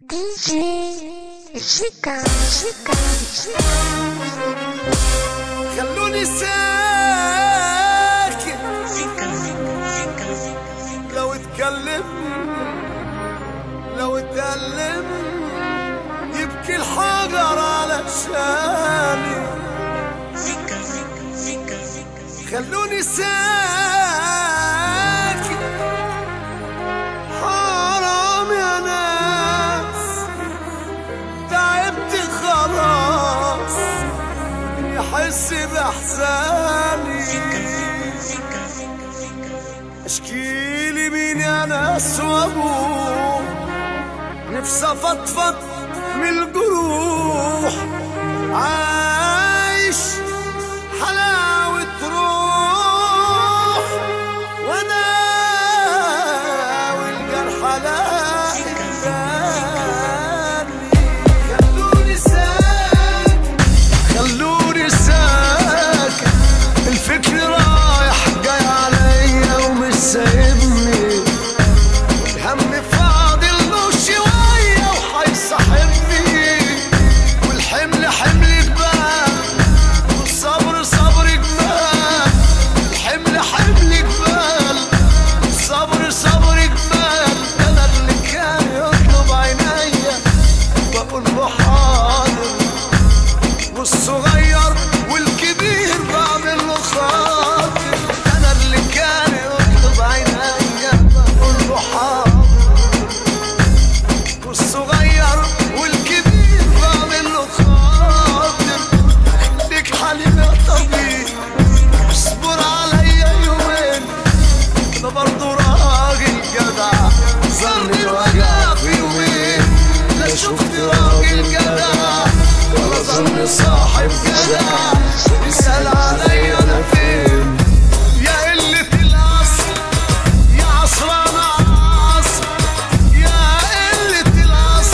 DJ Zika. خلوني ساكت لو اتكلم يبكي الحجر على شاني. خلوني ساكت حرام يا ناس، تعبت خلاص يحس بأحزاني. اشكيلي مين يا ناس وابوه، نفسي افضفض من الجروح، عايش حلاوة روح وانا والجرح لاقي ثاني. خلوني ساكت الفكر رايح جاي عليا ومش سايبني، الهم فاضل له شوية وحيصاحبني، والحمل حمل جبال والصبر صبر جبال، الحمل حمل جبال والصبر صبر جبال. أنا اللي كان يطلب عينيا بقول له حاضر، والصغير والكبير بعمل له خاطر. أنا اللي كان يطلب عينيا بقول له حاضر، والصغير والكبير بعمل له خاطر. ليك حليم يا طبيب اصبر عليا يومين، أنا برضه راجل جدع ظني الوجع في يومين. لا شفت راجل جدع ولا ظن صاحب جدع يسأل عليا أنا فين. يا قلة الأصل يا عصران عصر، يا قلة الأصل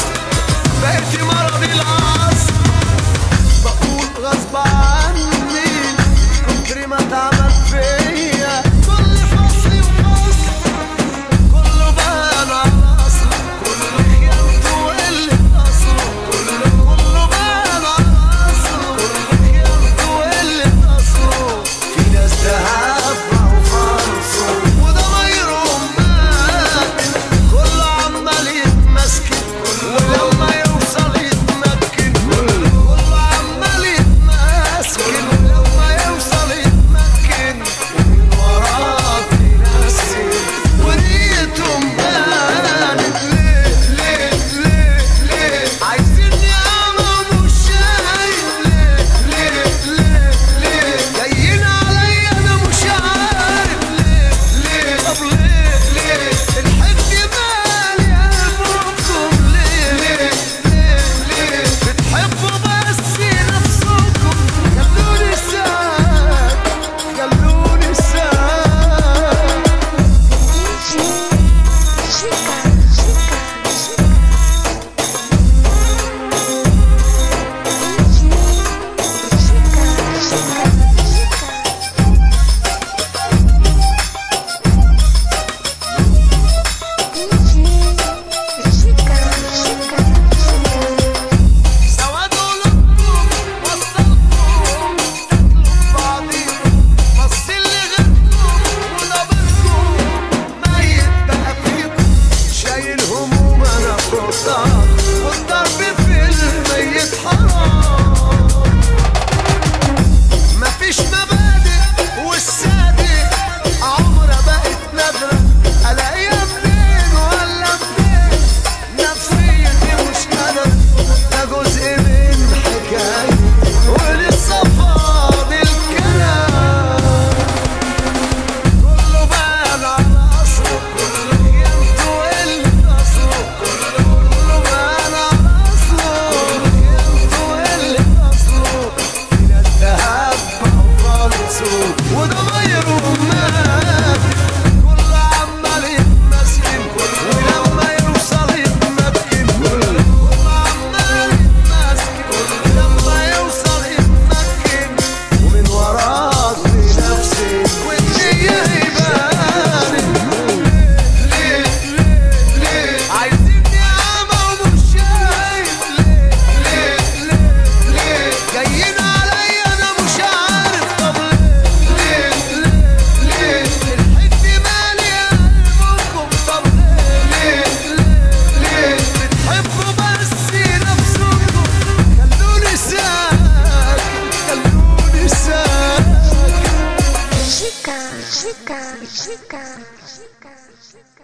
Chica, chica, chica, chica.